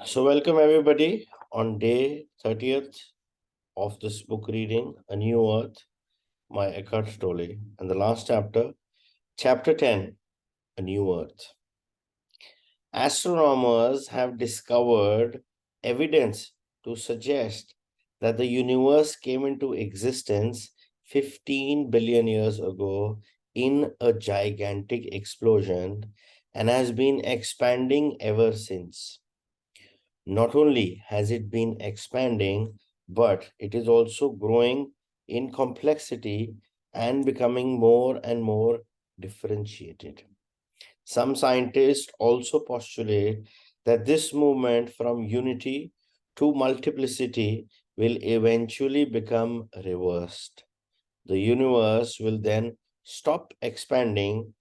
So, welcome everybody on day 30th of this book reading, A New Earth, by Eckhart Tolle, and the last chapter, chapter 10, A New Earth. Astronomers have discovered evidence to suggest that the universe came into existence 15 billion years ago in a gigantic explosion and has been expanding ever since. Not only has it been expanding, but it is also growing in complexity and becoming more and more differentiated. Some scientists also postulate that this movement from unity to multiplicity will eventually become reversed. The universe will then stop expanding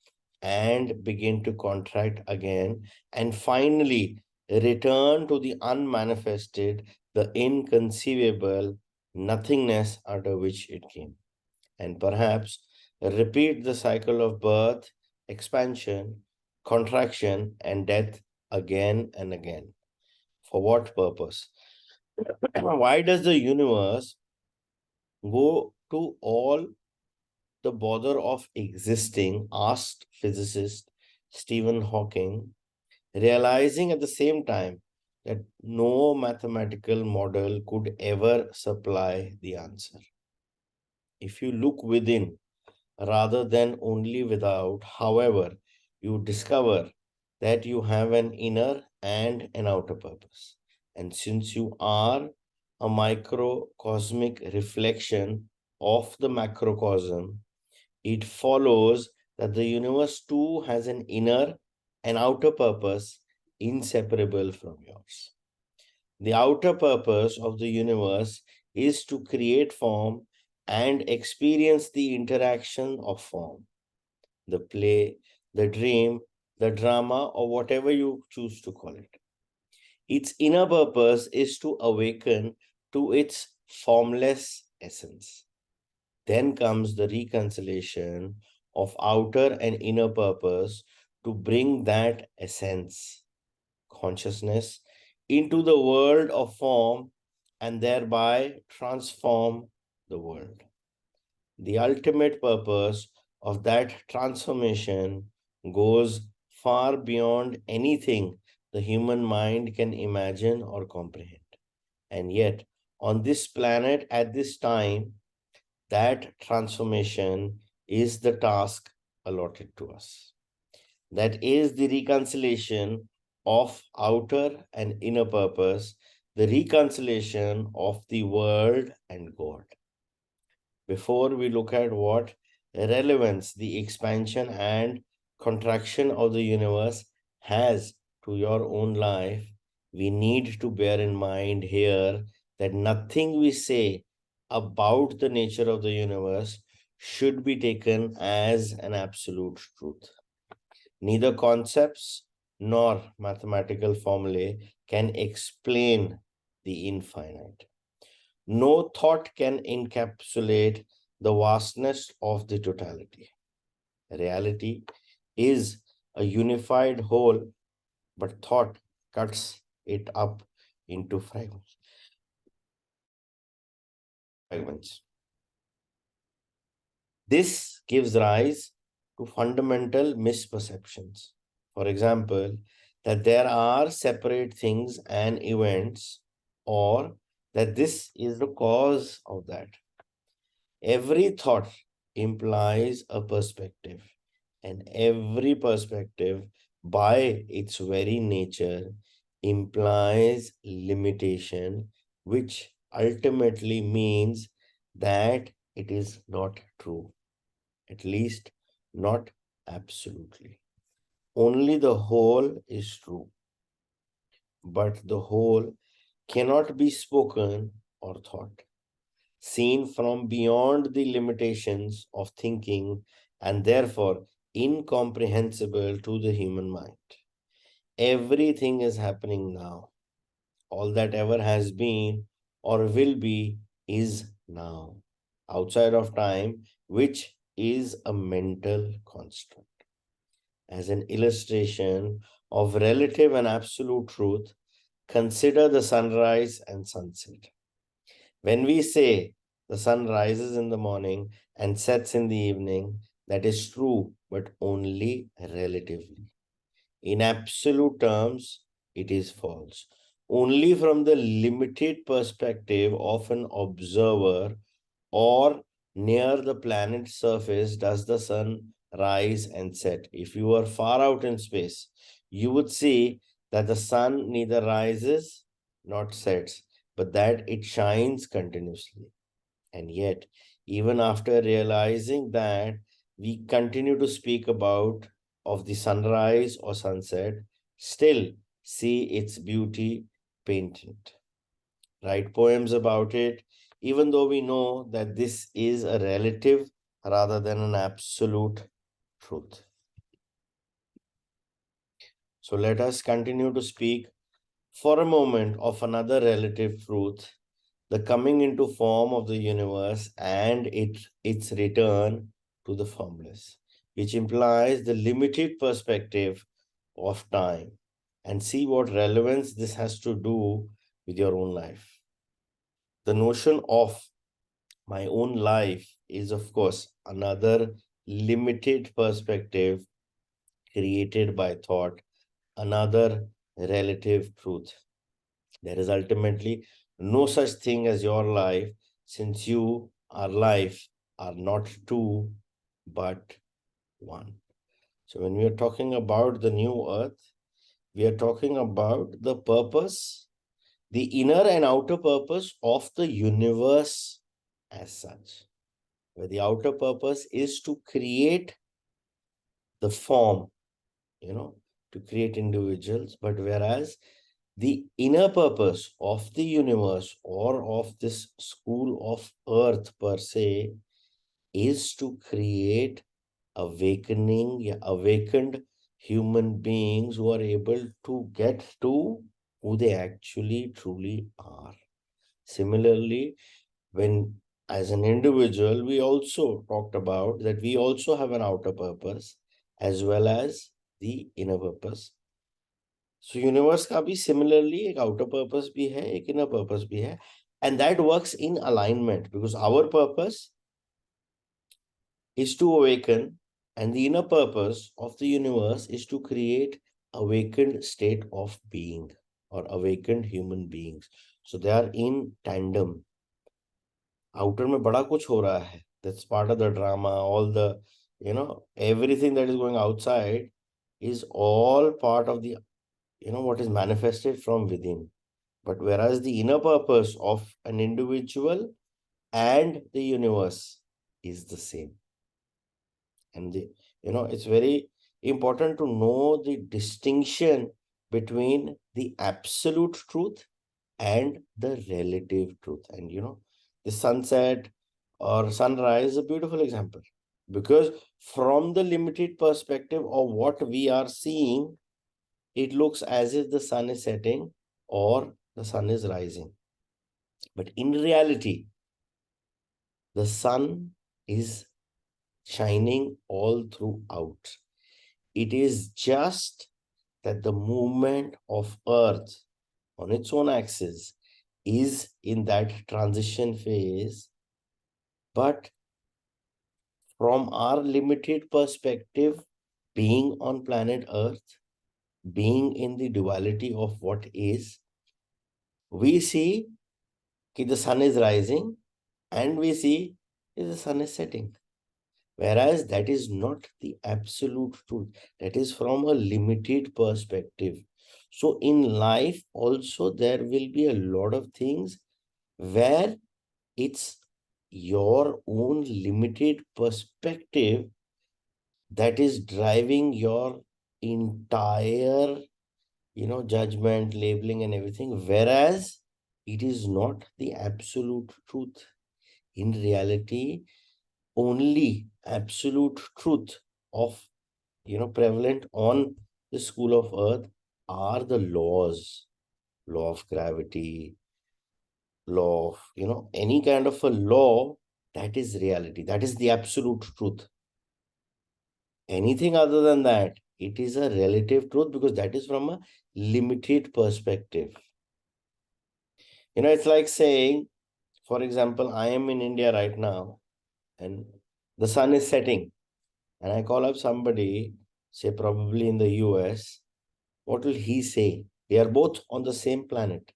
and begin to contract again, and finally return to the unmanifested, the inconceivable nothingness out of which it came, and perhaps repeat the cycle of birth, expansion, contraction, and death again and again. For what purpose? Why does the universe go to all the bother of existing? Asked physicist Stephen Hawking, realizing at the same time that no mathematical model could ever supply the answer. If you look within rather than only without, however, you discover that you have an inner and an outer purpose. And since you are a microcosmic reflection of the macrocosm, it follows that the universe too has an inner and outer purpose inseparable from yours. The outer purpose of the universe is to create form and experience the interaction of form, the play, the dream, the drama, or whatever you choose to call it. Its inner purpose is to awaken to its formless essence. Then comes the reconciliation of outer and inner purpose to bring that essence, consciousness, into the world of form and thereby transform the world. The ultimate purpose of that transformation goes far beyond anything the human mind can imagine or comprehend. And yet, on this planet at this time, that transformation is the task allotted to us. That is the reconciliation of outer and inner purpose, the reconciliation of the world and God. Before we look at what relevance the expansion and contraction of the universe has to your own life, we need to bear in mind here that nothing we say about the nature of the universe should be taken as an absolute truth. Neither concepts nor mathematical formulae can explain the infinite. No thought can encapsulate the vastness of the totality. Reality is a unified whole, but thought cuts it up into fragments. This gives rise to fundamental misperceptions. For example, that there are separate things and events, or that this is the cause of that. Every thought implies a perspective, and every perspective, by its very nature, implies limitation, which ultimately means that it is not true, at least not absolutely. Only the whole is true, but the whole cannot be spoken or thought, seen from beyond the limitations of thinking, and therefore incomprehensible to the human mind. Everything is happening now. All that ever has been or will be is now, outside of time, which is a mental construct. As an illustration of relative and absolute truth, Consider the sunrise and sunset. When we say the sun rises in the morning and sets in the evening, that is true, but only relatively. In absolute terms, it is false. Only from the limited perspective of an observer or near the planet's surface does the sun rise and set. If you are far out in space, you would see that the sun neither rises nor sets, but that it shines continuously. And yet, even after realizing that, we continue to speak about of the sunrise or sunset, still see its beauty painted. Write poems about it, even though we know that this is a relative rather than an absolute truth. So let us continue to speak for a moment of another relative truth, the coming into form of the universe and its return to the formless, which implies the limited perspective of time, and see what relevance this has to do with your own life. The notion of my own life is, of course, another limited perspective created by thought, another relative truth. There is ultimately no such thing as your life, since you, our life, are not two, but one. So when we are talking about the new earth, we are talking about the purpose, the inner and outer purpose of the universe as such, where the outer purpose is to create the form, to create individuals, but whereas the inner purpose of the universe or of this school of earth per se is to create awakened human beings who are able to get to who they actually truly are. Similarly, when as an individual, we also talked about that we also have an outer purpose as well as the inner purpose. So universe का भी similarly एक outer purpose भी है, एक inner purpose भी है, and that works in alignment because our purpose is to awaken, and the inner purpose of the universe is to create awakened state of being or awakened human beings. So they are in tandem. Outer में बड़ा कुछ हो रहा है. That's part of the drama. All the, everything that is going outside is all part of the, what is manifested from within. But whereas the inner purpose of an individual and the universe is the same. And it's very important to know the distinction between the absolute truth and the relative truth. And the sunset or sunrise is a beautiful example because from the limited perspective of what we are seeing, it looks as if the sun is setting or the sun is rising. But in reality, the sun is shining all throughout. It is just that the movement of Earth on its own axis is in that transition phase. But from our limited perspective, being on planet Earth, being in the duality of what is, we see that the sun is rising and we see that the sun is setting. Whereas that is not the absolute truth. That is from a limited perspective. So in life also there will be a lot of things where it's your own limited perspective that is driving your entire, judgment, labeling and everything. Whereas it is not the absolute truth. In reality, only absolute truth of prevalent on the school of earth are the law of gravity, law of any kind of a law. That is reality, that is the absolute truth. Anything other than that, it is a relative truth because that is from a limited perspective. It's like saying, for example, I am in India right now and the sun is setting, and I call up somebody, say probably in the US, what will he say? They are both on the same planet.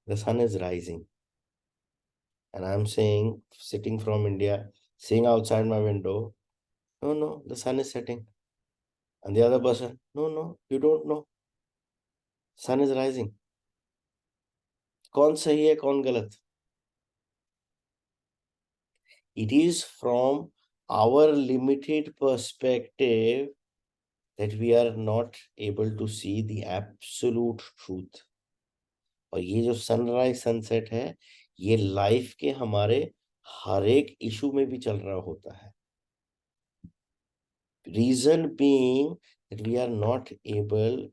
The sun is rising. And I'm saying, sitting from India, seeing outside my window, no, no, the sun is setting. And the other person, no, no, you don't know. Sun is rising. कौन सही है कौन गलत? It is from our limited perspective that we are not able to see the absolute truth. और ये जो sunrise sunset है, ये लाइफ के हमारे हर एक इशू में भी चल रहा होता है. Reason being that we are not able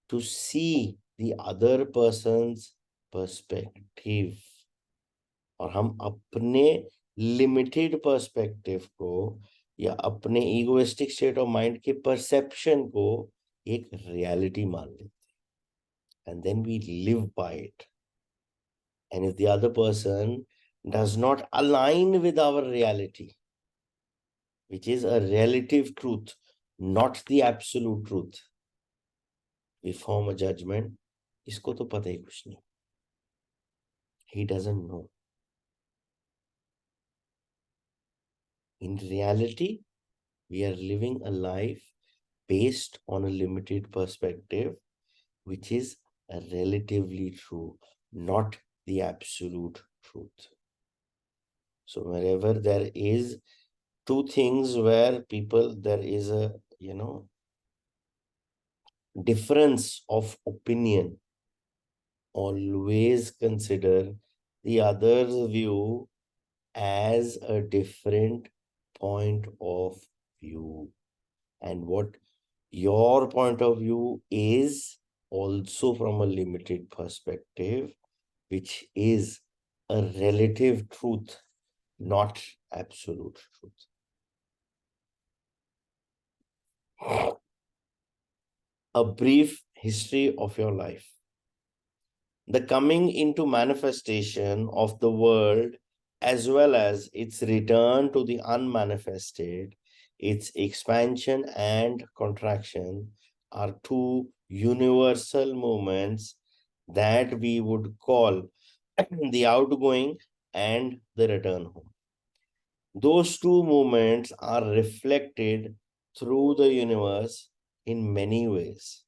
to see the other person's perspective. और हम अपने लिमिटेड पर्सपेक्टिव को या अपने ईगोइस्टिक स्टेट ऑफ माइंड के परसेप्शन को एक रियलिटी मान लेते हैं. And then we live by it. And if the other person does not align with our reality, which is a relative truth, not the absolute truth, we form a judgment. इसको तो पता ही कुछ नहीं. He doesn't know. In reality, we are living a life based on a limited perspective, which is relatively true, not the absolute truth. So wherever there is two things where there is a, difference of opinion, always consider the other's view as a different point of view. And what your point of view is also from a limited perspective, which is a relative truth, not absolute truth. A brief history of your life. The coming into manifestation of the world, as well as its return to the unmanifested, its expansion and contraction, are two universal movements that we would call the outgoing and the return home. Those two movements are reflected through the universe in many ways,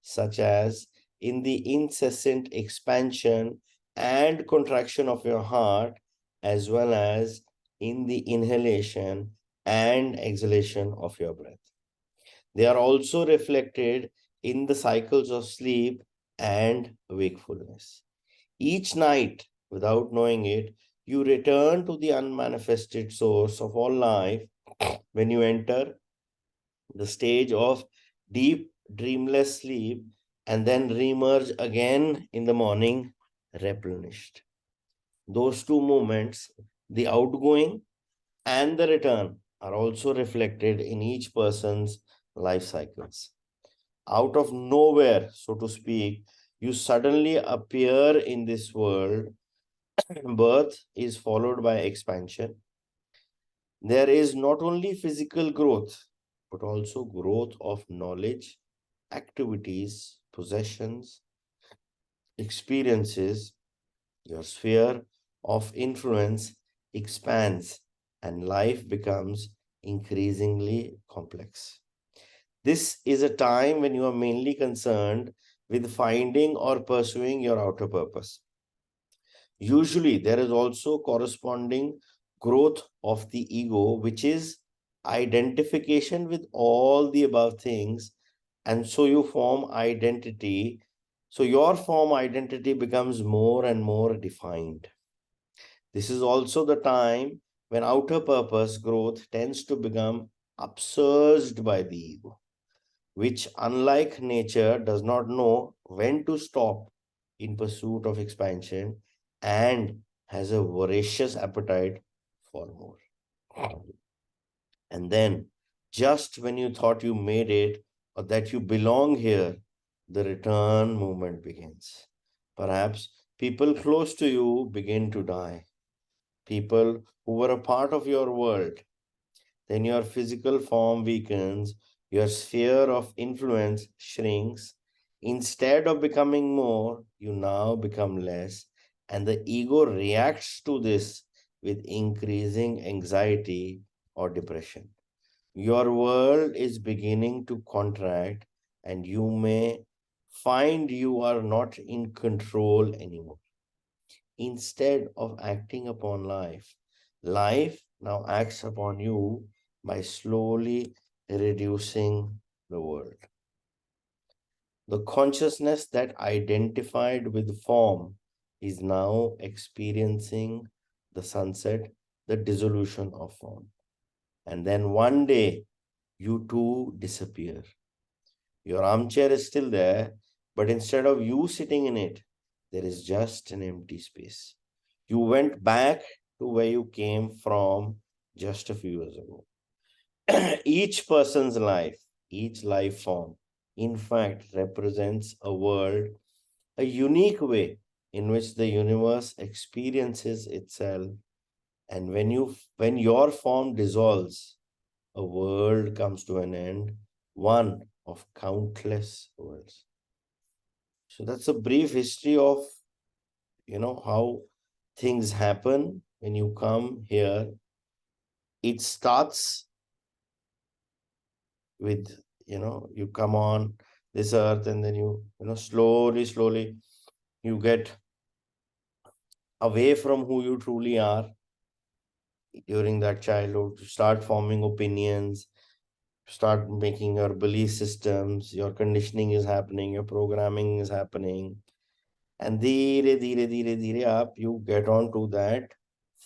such as in the incessant expansion and contraction of your heart, as well as in the inhalation and exhalation of your breath. They are also reflected in the cycles of sleep and wakefulness. Each night, without knowing it, you return to the unmanifested source of all life when you enter the stage of deep, dreamless sleep and then reemerge again in the morning replenished. Those two moments, the outgoing and the return, are also reflected in each person's life cycles. Out of nowhere, so to speak, you suddenly appear in this world. Birth is followed by expansion. There is not only physical growth, but also growth of knowledge, activities, possessions, experiences. Your sphere of influence expands and life becomes increasingly complex. This is a time when you are mainly concerned with finding or pursuing your outer purpose. Usually, there is also corresponding growth of the ego, which is identification with all the above things. And so you form identity. So your form identity becomes more and more defined. This is also the time when outer purpose growth tends to become upsurged by the ego, which, unlike nature, does not know when to stop in pursuit of expansion and has a voracious appetite for more. And then, just when you thought you made it or that you belong here, the return movement begins. Perhaps People close to you begin to die. People who were a part of your world. Then your physical form weakens, your sphere of influence shrinks. Instead of becoming more, you now become less. And the ego reacts to this with increasing anxiety or depression. Your world is beginning to contract, and you may find you are not in control anymore. Instead of acting upon life, life now acts upon you by slowly reducing the world. The consciousness that identified with form is now experiencing the sunset, the dissolution of form. And then one day, you too disappear. Your armchair is still there, but instead of you sitting in it, there is just an empty space. You went back to where you came from just a few years ago. Each person's life, each life form, in fact, represents a world, a unique way in which the universe experiences itself. And when your form dissolves, a world comes to an end, one of countless worlds. So that's a brief history of, how things happen when you come here. It starts with, you come on this earth, and then slowly you get away from who you truly are during that childhood. You start forming opinions, start making your belief systems, your conditioning is happening, your programming is happening. And dhire up, you get on to that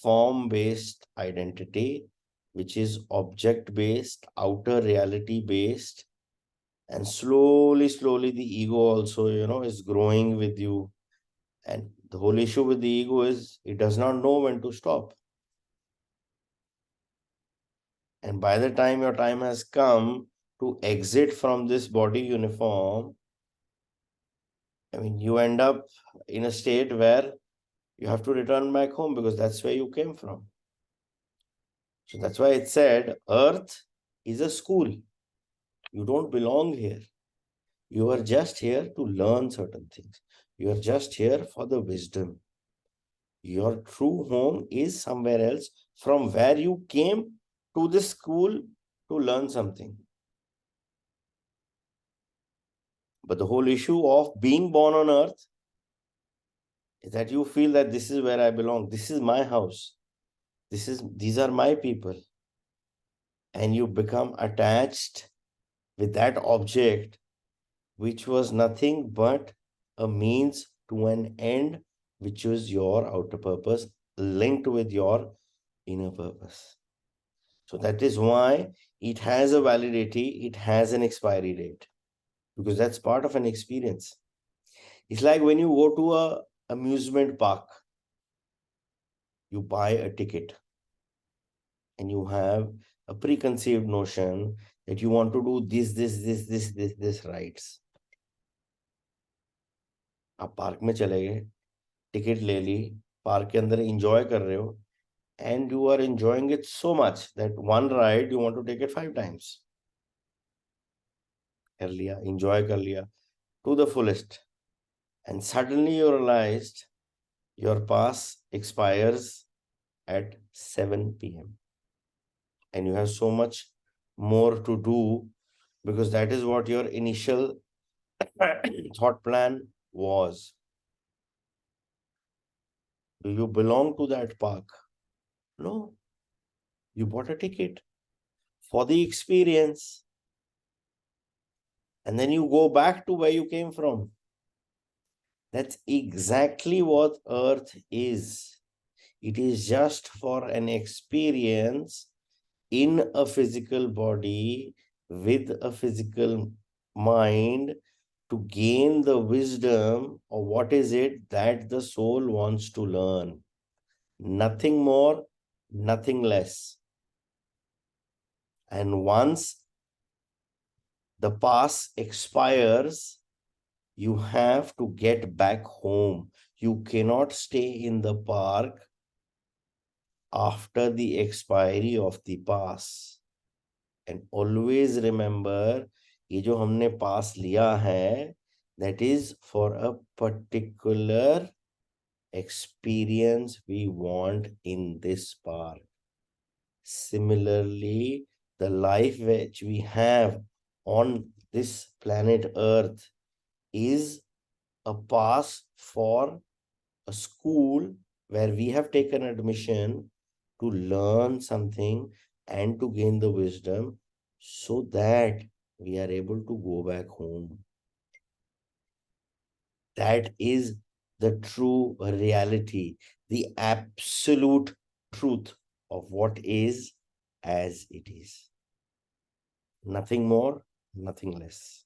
form-based identity, which is object-based, outer reality-based. And slowly, the ego also, is growing with you. And the whole issue with the ego is it does not know when to stop. And by the time your time has come to exit from this body uniform, you end up in a state where you have to return back home because that's where you came from. So that's why it said earth is a school. You don't belong here. You are just here to learn certain things. You are just here for the wisdom. Your true home is somewhere else from where you came to this school to learn something. But the whole issue of being born on earth is that you feel that this is where I belong. This is my house. These are my people. And you become attached with that object, which was nothing but a means to an end, which was your outer purpose linked with your inner purpose. So that is why it has a validity, it has an expiry date, because that's part of an experience. It's like when you go to a amusement park, you buy a ticket and you have a preconceived notion that you want to do this rides. आप park में चले गए, ticket ले ली, park के अंदर enjoy कर रहे हो, and you are enjoying it so much that one ride you want to take it 5 times. कर लिया, enjoy कर लिया to the fullest, and suddenly you realized your pass expires at 7 p.m. and you have so much more to do because that is what your initial thought plan was. Do you belong to that park? No. You bought a ticket for the experience. And then you go back to where you came from. That's exactly what Earth is. It is just for an experience in a physical body with a physical mind to gain the wisdom of what is it that the soul wants to learn. Nothing more, nothing less. And once the pass expires, You have to get back home. You cannot stay in the park after the expiry of the pass. And always remember, ये जो हमने pass लिया है, that is for a particular experience we want in this park. Similarly, the life which we have on this planet Earth is a pass for a school where we have taken admission to learn something and to gain the wisdom so that we are able to go back home. That is the true reality, the absolute truth of what is as it is. Nothing more, nothing less.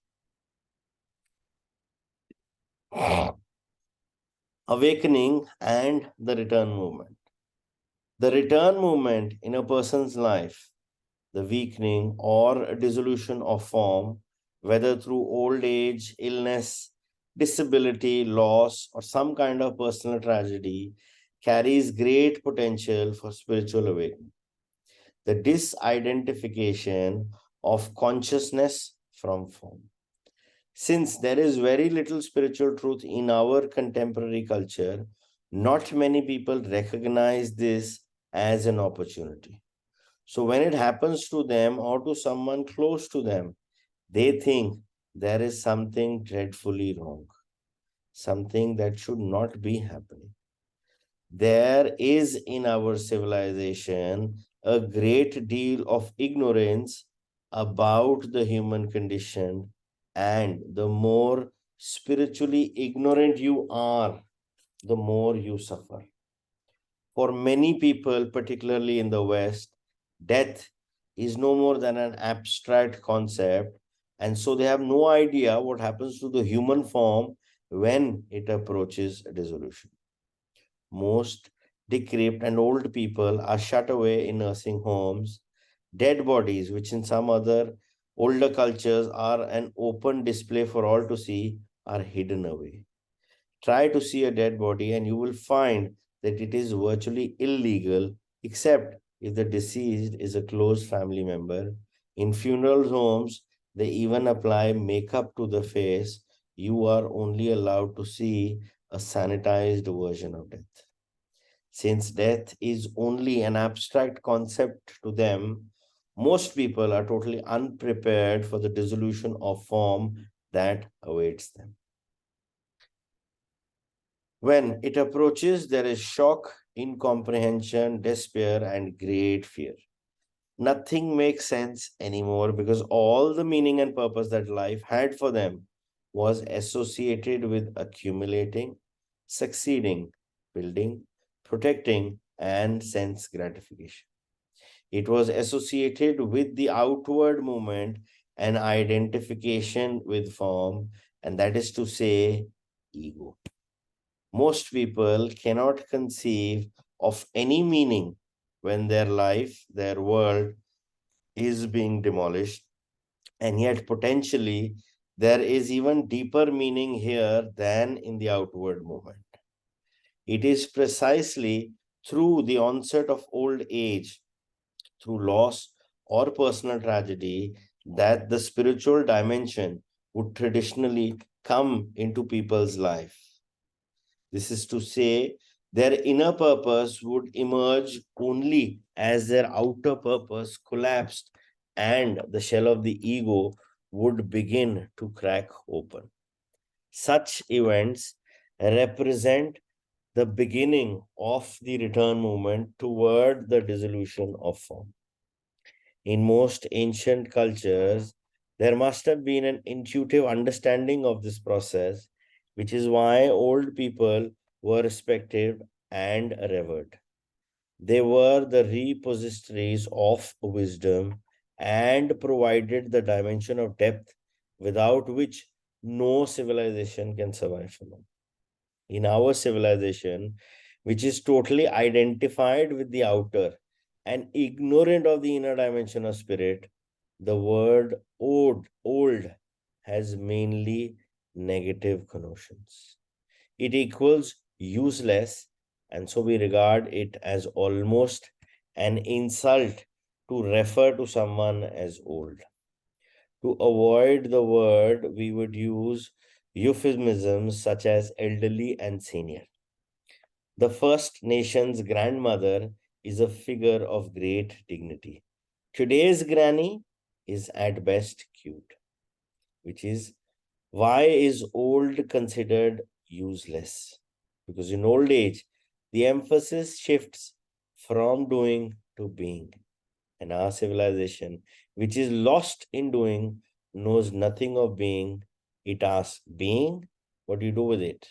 Awakening and the return movement. The return movement in a person's life, the weakening or dissolution of form, whether through old age, illness, disability, loss, or some kind of personal tragedy, carries great potential for spiritual awakening. The disidentification of consciousness from form. Since there is very little spiritual truth in our contemporary culture, not many people recognize this as an opportunity. So when it happens to them or to someone close to them, they think there is something dreadfully wrong, something that should not be happening. There is in our civilization a great deal of ignorance about the human condition, and the more spiritually ignorant you are, the more you suffer. For many people, particularly in the West, death is no more than an abstract concept, and so they have no idea what happens to the human form when it approaches dissolution. Most decrepit and old people are shut away in nursing homes. Dead bodies, which in some other older cultures are an open display for all to see, are hidden away. Try to see a dead body, and you will find that it is virtually illegal, except if the deceased is a close family member. In funeral homes, they even apply makeup to the face. You are only allowed to see a sanitized version of death. Since death is only an abstract concept to them, most people are totally unprepared for the dissolution of form that awaits them. When it approaches, there is shock, incomprehension, despair, and great fear. Nothing makes sense anymore because all the meaning and purpose that life had for them was associated with accumulating, succeeding, building, protecting, and sense gratification. It was associated with the outward movement and identification with form, and that is to say, ego. Most people cannot conceive of any meaning when their life, their world is being demolished, and yet potentially there is even deeper meaning here than in the outward movement. It is precisely through the onset of old age, through loss or personal tragedy, that the spiritual dimension would traditionally come into people's life. This is to say, their inner purpose would emerge only as their outer purpose collapsed and the shell of the ego would begin to crack open. Such events represent the beginning of the return movement toward the dissolution of form. In most ancient cultures, there must have been an intuitive understanding of this process, which is why old people were respected and revered. They were the repositories of wisdom and provided the dimension of depth without which no civilization can survive for long. In our civilization, which is totally identified with the outer and ignorant of the inner dimension of spirit, the word old has mainly negative connotations. It equals useless, and so we regard it as almost an insult to refer to someone as old. To avoid the word, we would use euphemisms such as elderly and senior. The First Nations grandmother is a figure of great dignity. Today's granny is at best cute, which is why is old considered useless? Because in old age, the emphasis shifts from doing to being. And our civilization, which is lost in doing, knows nothing of being. It asks, being, what do you do with it?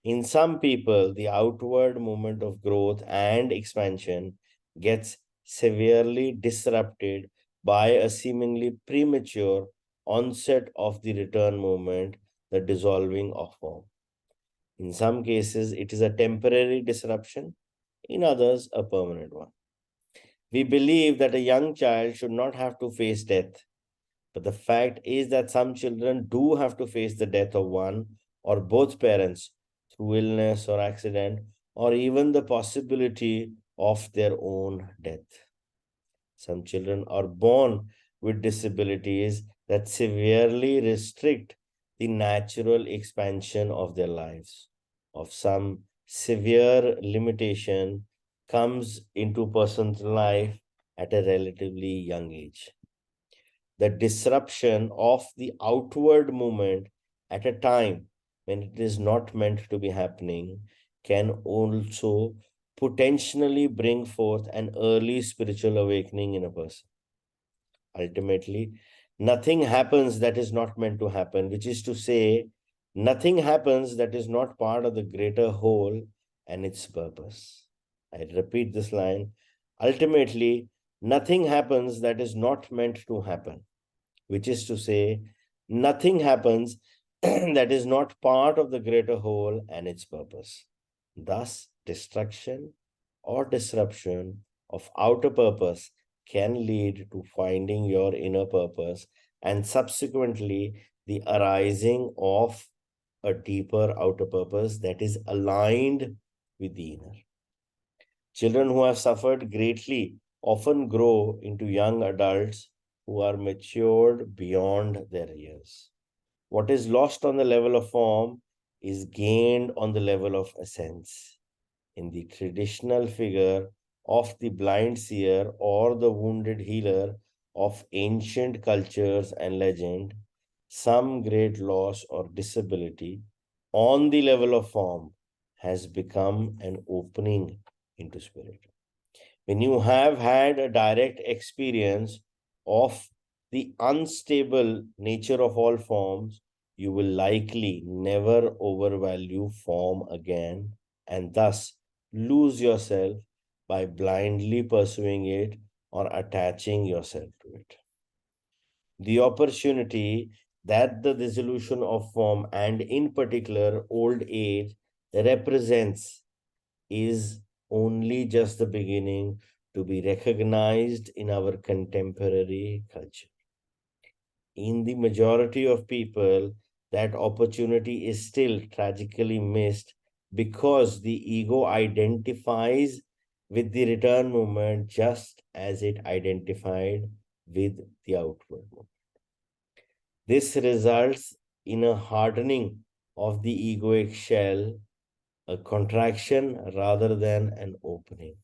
In some people, the outward movement of growth and expansion gets severely disrupted by a seemingly premature onset of the return movement, the dissolving of form. In some cases, it is a temporary disruption, in others, a permanent one. We believe that a young child should not have to face death, but the fact is that some children do have to face the death of one or both parents through illness or accident, or even the possibility of their own death. Some children are born with disabilities that severely restrict the natural expansion of their lives. Of some severe limitation comes into person's life at a relatively young age. The disruption of the outward movement at a time when it is not meant to be happening can also potentially bring forth an early spiritual awakening in a person. Ultimately, nothing happens that is not meant to happen, which is to say, nothing happens that is not part of the greater whole and its purpose. I repeat this line. Ultimately, nothing happens that is not meant to happen, which is to say, nothing happens that is not part of the greater whole and its purpose. Thus, destruction or disruption of outer purpose can lead to finding your inner purpose and subsequently the arising of a deeper outer purpose that is aligned with the inner. Children who have suffered greatly often grow into young adults who are matured beyond their years. What is lost on the level of form is gained on the level of essence. In the traditional figure of the blind seer or the wounded healer of ancient cultures and legend, some great loss or disability on the level of form has become an opening into spirit. When you have had a direct experience of the unstable nature of all forms, you will likely never overvalue form again and thus lose yourself by blindly pursuing it or attaching yourself to it. The opportunity that the dissolution of form and in particular old age represents is only just the beginning to be recognized in our contemporary culture. In the majority of people, that opportunity is still tragically missed because the ego identifies with the return movement just as it identified with the outward movement. This results in a hardening of the egoic shell, a contraction rather than an opening.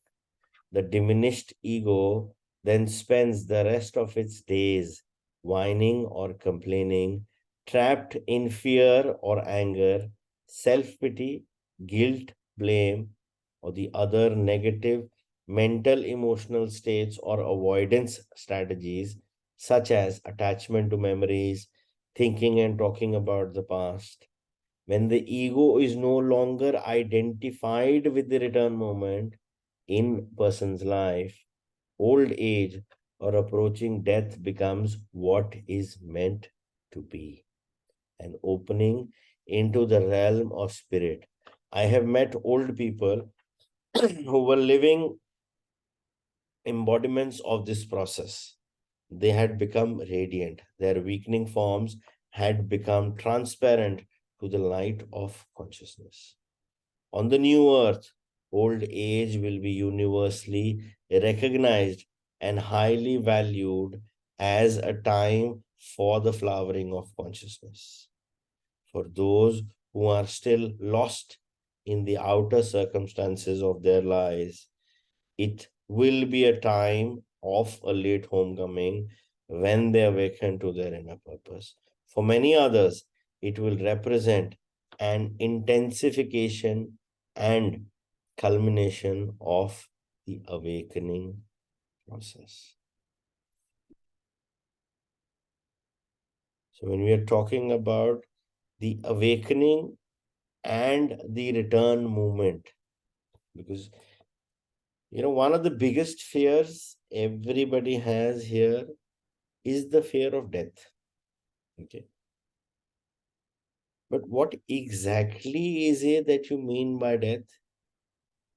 The diminished ego then spends the rest of its days whining or complaining, trapped in fear or anger, self pity, guilt, blame, or the other negative mental emotional states or avoidance strategies, such as attachment to memories, thinking and talking about the past. When the ego is no longer identified with the return moment in person's life, old age or approaching death becomes what is meant to be, an opening into the realm of spirit. I have met old people who were living embodiments of this process. They had become radiant. Their weakening forms had become transparent to the light of consciousness. On the new earth, old age will be universally recognized and highly valued as a time for the flowering of consciousness. For those who are still lost in the outer circumstances of their lives, it will be a time of a late homecoming when they awaken to their inner purpose. For many others, it will represent an intensification and culmination of the awakening process. So, when we are talking about the awakening and the return movement, because one of the biggest fears everybody has here is the fear of death. Okay. But what exactly is it that you mean by death?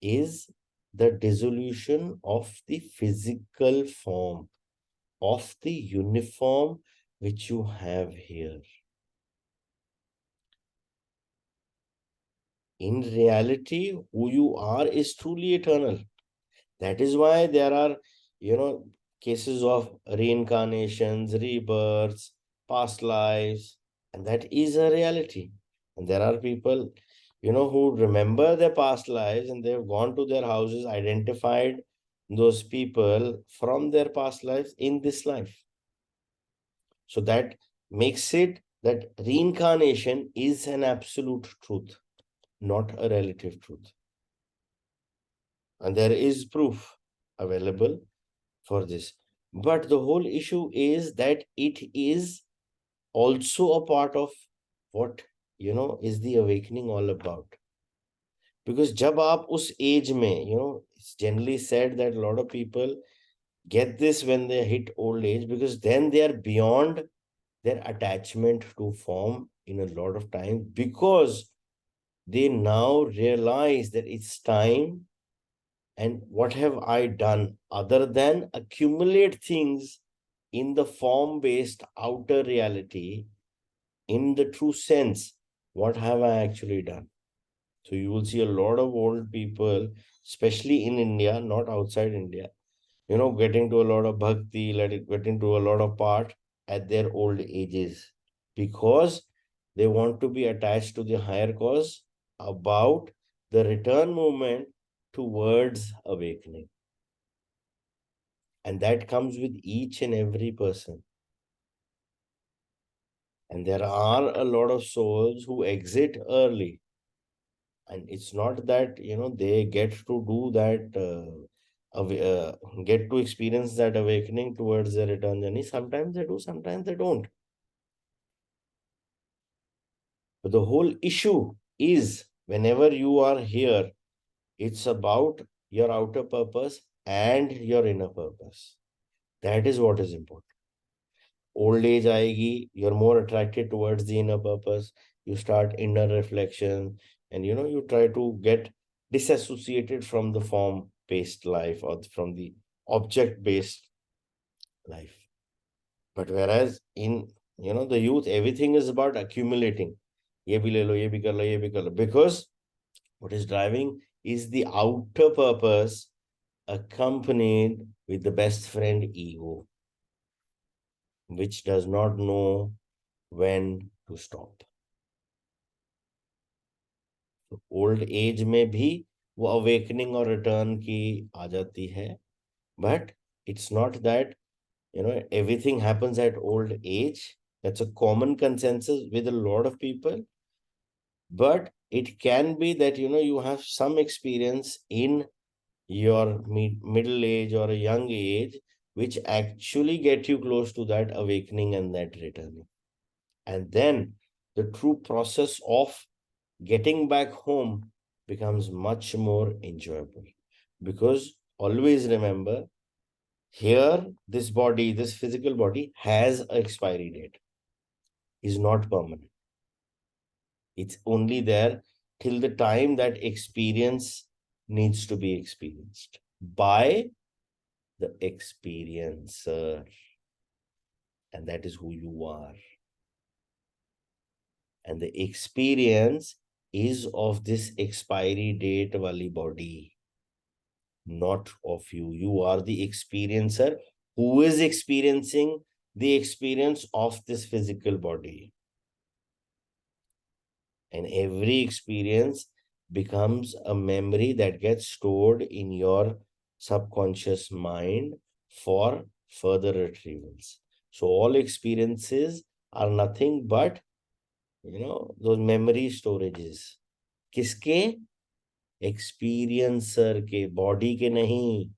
Is the dissolution of the physical form, of the uniform which you have here. In reality, who you are is truly eternal. That is why there are, cases of reincarnations, rebirths, past lives, and that is a reality. And there are people, who remember their past lives and they've gone to their houses, identified those people from their past lives in this life. So that makes it that reincarnation is an absolute truth, not a relative truth. And there is proof available for this. But the whole issue is that it is also a part of what, is the awakening all about. Because jab aap us age mein, it's generally said that a lot of people get this when they hit old age, because then they are beyond their attachment to form in a lot of times, because they now realize that it's time. And what have I done other than accumulate things in the form based outer reality? In the true sense, what have I actually done? So you will see a lot of old people, especially in India, not outside India, getting to a lot of bhakti, getting to a lot of part at their old ages, because they want to be attached to the higher cause about the return movement towards awakening. And that comes with each and every person. And there are a lot of souls who exit early. And it's not that, they get to do that, get to experience that awakening towards their return journey. Sometimes they do, sometimes they don't. But the whole issue is whenever you are here, it's about your outer purpose and your inner purpose. That is what is important. Old age aayegi, you're more attracted towards the inner purpose. You start inner reflection, and you try to get disassociated from the form based life or from the object based life. But whereas in the youth, everything is about accumulating. Ye bhi le lo, ye bhi kar lo, ye bhi kar lo. Because what is driving is the outer purpose accompanied with the best friend ego, which does not know when to stop. Old age में भी वो awakening और return की आ जाती है. But it's not that everything happens at old age. That's a common consensus with a lot of people. But it can be that you have some experience in your middle age or a young age which actually get you close to that awakening and that returning. And then the true process of getting back home becomes much more enjoyable. Because always remember, here, this body, this physical body has an expiry date, is not permanent. It's only there till the time that experience needs to be experienced by the experiencer. And that is who you are. And the experience is of this expiry date wali body, not of you. You are the experiencer who is experiencing the experience of this physical body. And every experience becomes a memory that gets stored in your subconscious mind for further retrievals. So all experiences are nothing but, those memory storages. किसके? Experiencer के, body के नहीं.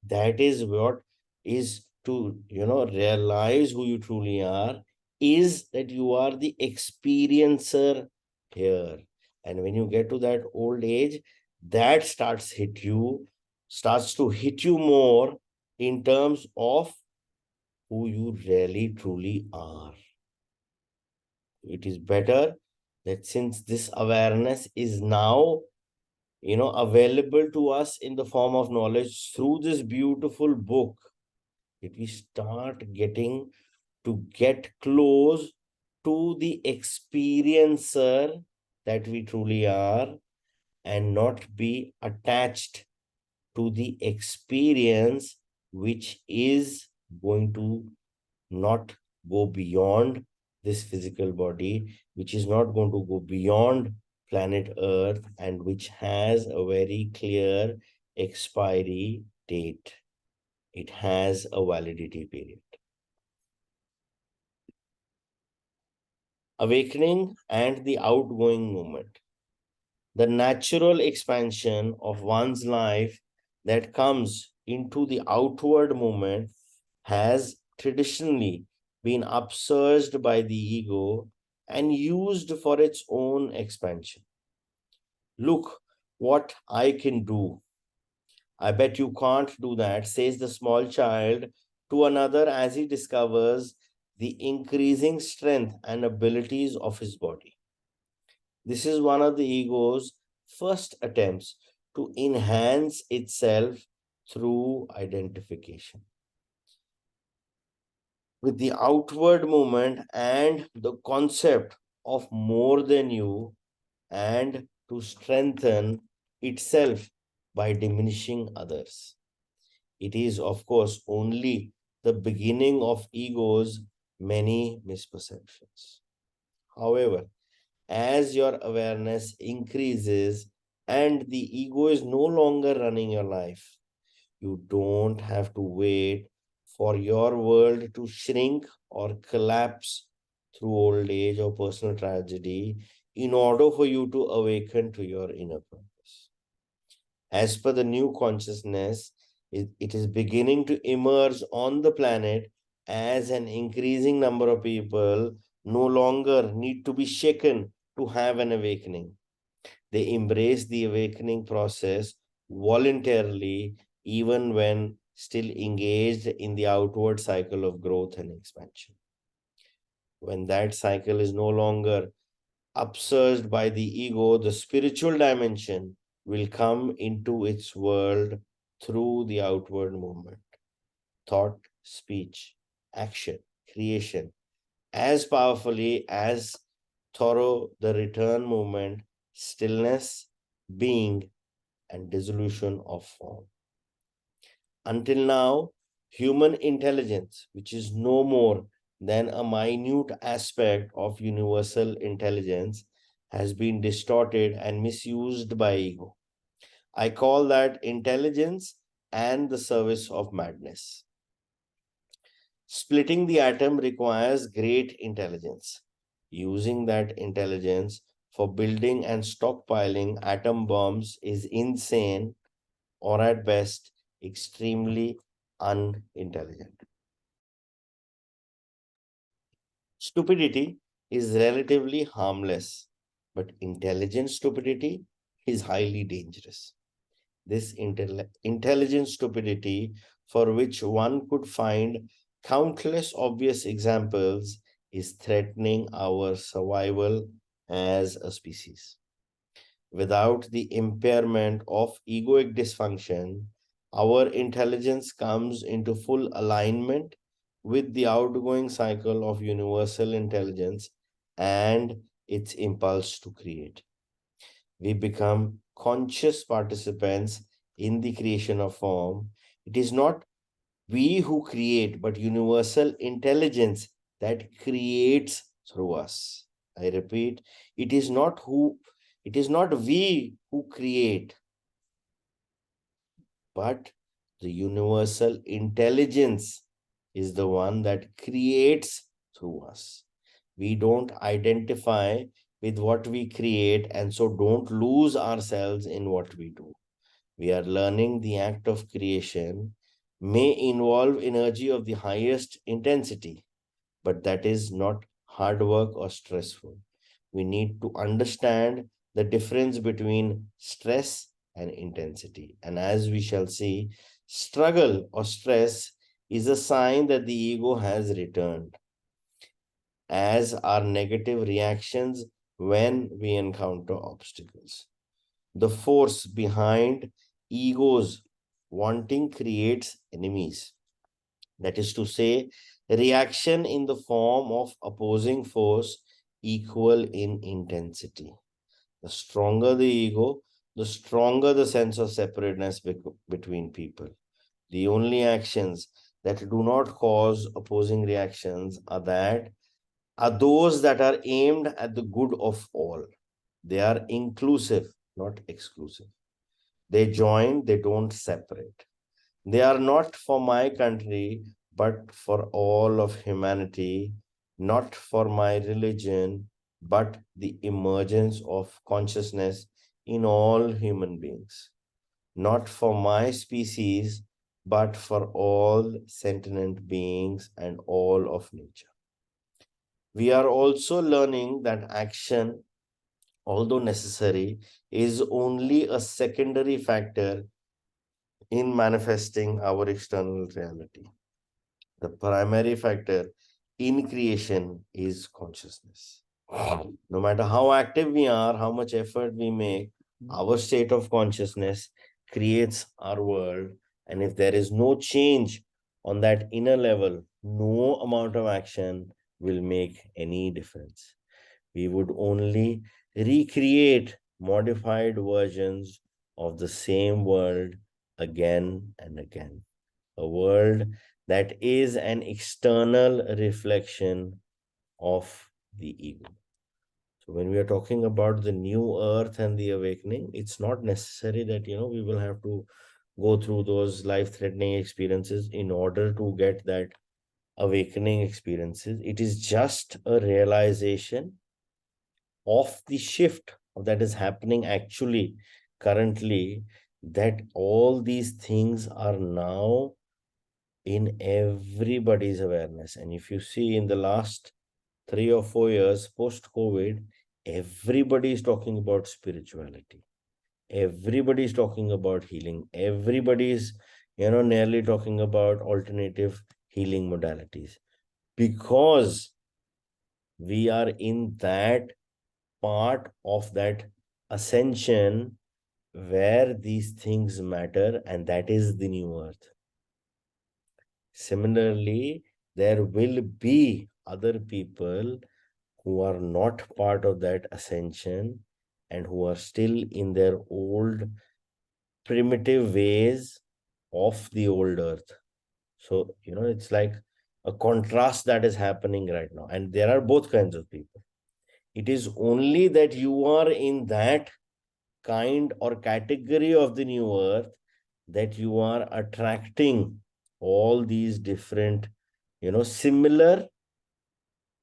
That is what is to, realize who you truly are, is that you are the experiencer here. And when you get to that old age, that starts to hit you more in terms of who you really truly are. It is better that since this awareness is now, available to us in the form of knowledge through this beautiful book, that we start getting to get close to the experiencer that we truly are, and not be attached to the experience which is going to not go beyond this physical body, which is not going to go beyond planet Earth, and which has a very clear expiry date. It has a validity period. Awakening and the outgoing movement. The natural expansion of one's life that comes into the outward movement has traditionally been upsurged by the ego and used for its own expansion. Look what I can do. I bet you can't do that, says the small child to another as he discovers the increasing strength and abilities of his body. This is one of the ego's first attempts to enhance itself through identification with the outward movement and the concept of more than you, and to strengthen itself by diminishing others. It is, of course, only the beginning of ego's many misperceptions. However, as your awareness increases and the ego is no longer running your life, you don't have to wait for your world to shrink or collapse through old age or personal tragedy in order for you to awaken to your inner purpose. As per the new consciousness, it is beginning to emerge on the planet as an increasing number of people no longer need to be shaken to have an awakening. They embrace the awakening process voluntarily, even when still engaged in the outward cycle of growth and expansion. When that cycle is no longer upsurged by the ego, the spiritual dimension will come into its world through the outward movement, thought, speech, action, creation, as powerfully as thorough the return movement, stillness, being, and dissolution of form. Until now, human intelligence, which is no more than a minute aspect of universal intelligence, has been distorted and misused by ego. I call that intelligence and the service of madness. Splitting the atom requires great intelligence. Using that intelligence for building and stockpiling atom bombs is insane, or at best, extremely unintelligent. Stupidity is relatively harmless, but intelligent stupidity is highly dangerous. This intelligent stupidity, for which one could find countless obvious examples, is threatening our survival as a species. Without the impairment of egoic dysfunction, our intelligence comes into full alignment with the outgoing cycle of universal intelligence and its impulse to create. We become conscious participants in the creation of form. It is not we who create, but universal intelligence that creates through us. I repeat, it is not we who create, but the universal intelligence is the one that creates through us. We don't identify with what we create, and so don't lose ourselves in what we do. We are learning the act of creation may involve energy of the highest intensity, but that is not hard work or stressful. We need to understand the difference between stress and intensity. And as we shall see, struggle or stress is a sign that the ego has returned, as are negative reactions when we encounter obstacles. The force behind ego's wanting creates enemies. That is to say, reaction in the form of opposing force equal in intensity. The stronger the ego, the stronger the sense of separateness between people. The only actions that do not cause opposing reactions are those that are aimed at the good of all. They are inclusive, not exclusive. They join, they don't separate. They are not for my country, but for all of humanity, not for my religion, but the emergence of consciousness in all human beings, not for my species, but for all sentient beings and all of nature. We are also learning that action, although necessary, is only a secondary factor in manifesting our external reality. The primary factor in creation is consciousness. No matter how active we are, how much effort we make, our state of consciousness creates our world. And if there is no change on that inner level, no amount of action will make any difference. We would only recreate modified versions of the same world again and again. A world that is an external reflection of the ego. So when we are talking about the new earth and the awakening, it's not necessary that we will have to go through those life-threatening experiences in order to get that awakening experiences. It is just a realization of the shift that is happening actually currently, that all these things are now in everybody's awareness. And if you see in the last 3 or 4 years post COVID, everybody is talking about spirituality. Everybody is talking about healing. Everybody is, nearly talking about alternative healing modalities, because we are in that part of that ascension where these things matter, and that is the new earth. Similarly, there will be other people who are not part of that ascension and who are still in their old primitive ways of the old earth. So, it's like a contrast that is happening right now. And there are both kinds of people. It is only that you are in that kind or category of the new earth that you are attracting all these different, similar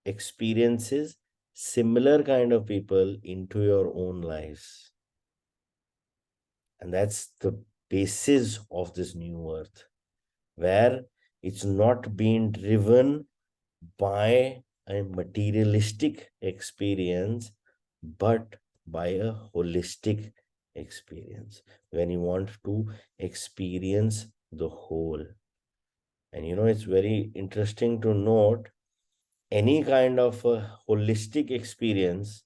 experiences, similar kind of people into your own lives. And that's the basis of this new earth, where it's not being driven by a materialistic experience, but by a holistic experience, when you want to experience the whole. And it's very interesting to note, any kind of a holistic experience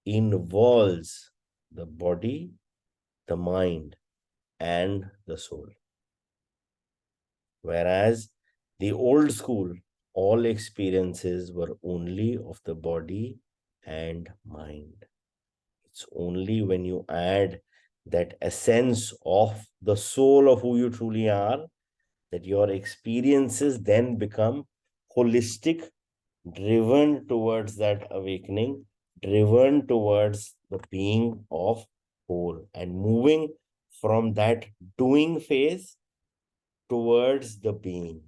involves the body, the mind, and the soul. Whereas The old school, all experiences were only of the body and mind. It's only when you add that essence of the soul of who you truly are that your experiences then become holistic, driven towards that awakening, driven towards the being of whole, and moving from that doing phase towards the being.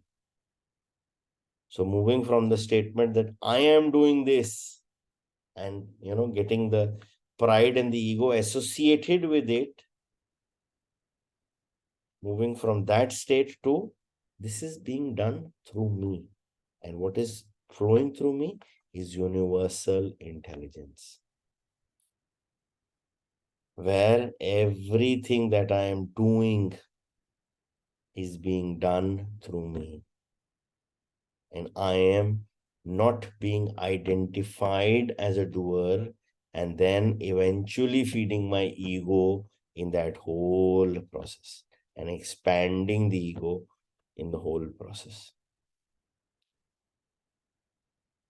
So moving from the statement that I am doing this and, getting the pride and the ego associated with it, moving from that state to this is being done through me. And what is flowing through me is universal intelligence, where everything that I am doing is being done through me. And I am not being identified as a doer and then eventually feeding my ego in that whole process and expanding the ego in the whole process.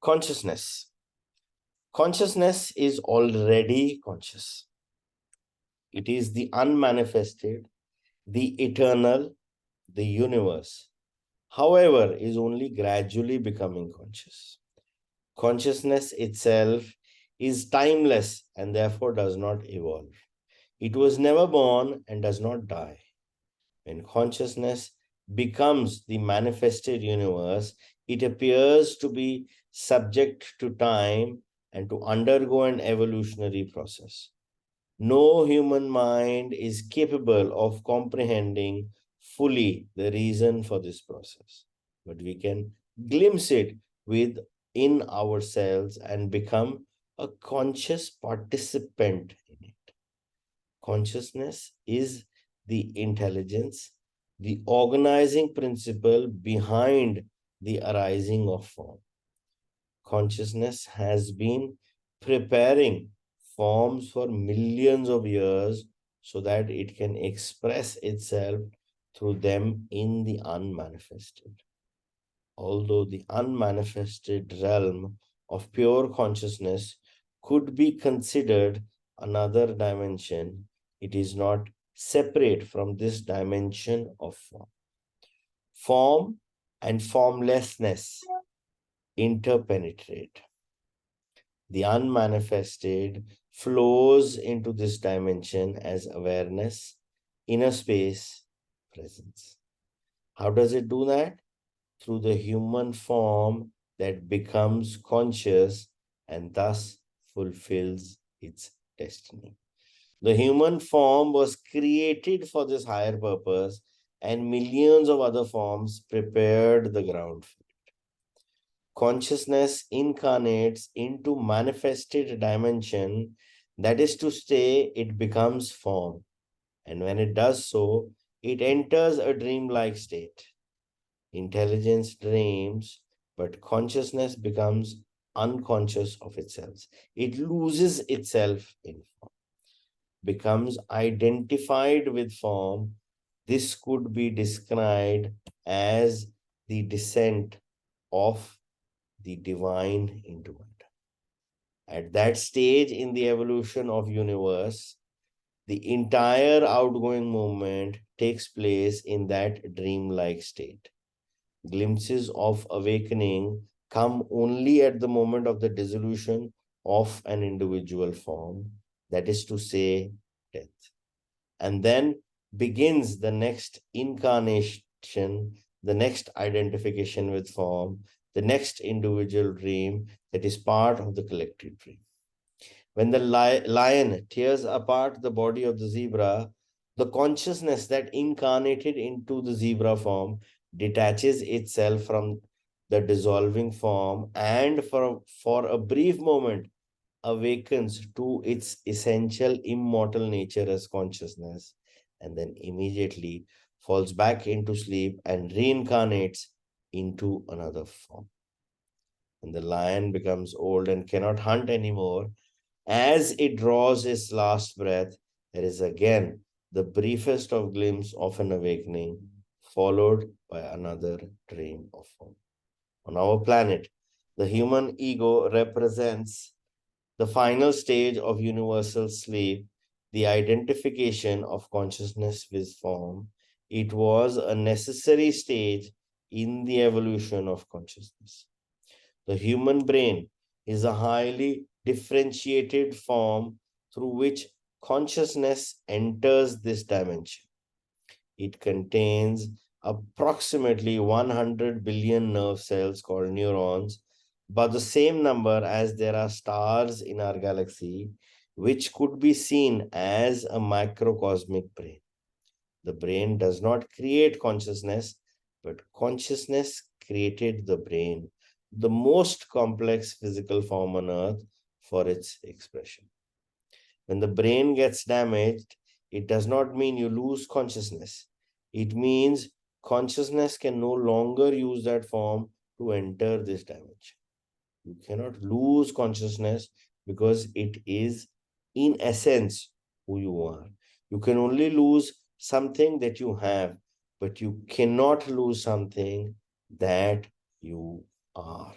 Consciousness. Consciousness is already conscious. It is the unmanifested, the eternal, the universe. However, is only gradually becoming conscious. Consciousness itself is timeless and therefore does not evolve. It was never born and does not die. When consciousness becomes the manifested universe, it appears to be subject to time and to undergo an evolutionary process. No human mind is capable of comprehending fully the reason for this process, but we can glimpse it within ourselves and become a conscious participant in it. Consciousness is the intelligence, the organizing principle behind the arising of form. Consciousness has been preparing forms for millions of years so that it can express itself through them in the unmanifested. Although the unmanifested realm of pure consciousness could be considered another dimension, it is not separate from this dimension of form. Form and formlessness interpenetrate. The unmanifested flows into this dimension as awareness, inner space, presence. How does it do that? Through the human form that becomes conscious and thus fulfills its destiny. The human form was created for this higher purpose, and millions of other forms prepared the ground for it. Consciousness incarnates into manifested dimension, that is to say, it becomes form. And when it does so, it enters a dreamlike state. Intelligence dreams, but consciousness becomes unconscious of itself. It loses itself in form, becomes identified with form. This could be described as the descent of the divine into matter. At that stage in the evolution of universe, the entire outgoing movement takes place in that dreamlike state. Glimpses of awakening come only at the moment of the dissolution of an individual form, that is to say, death. And then begins the next incarnation, the next identification with form, the next individual dream that is part of the collective dream. When the lion tears apart the body of the zebra, the consciousness that incarnated into the zebra form detaches itself from the dissolving form and for a brief moment awakens to its essential immortal nature as consciousness, and then immediately falls back into sleep and reincarnates into another form. And the lion becomes old and cannot hunt anymore. As it draws its last breath, there is again the briefest of glimpse of an awakening followed by another dream of form. On our planet, the human ego represents the final stage of universal sleep, the identification of consciousness with form. It was a necessary stage in the evolution of consciousness. The human brain is a highly differentiated form through which consciousness enters this dimension. It contains approximately 100 billion nerve cells called neurons, but the same number as there are stars in our galaxy, which could be seen as a microcosmic brain. The brain does not create consciousness, but consciousness created the brain, the most complex physical form on earth, for its expression. When the brain gets damaged, it does not mean you lose consciousness. It means consciousness can no longer use that form to enter this dimension. You cannot lose consciousness because it is, in essence, who you are. You can only lose something that you have, but you cannot lose something that you are.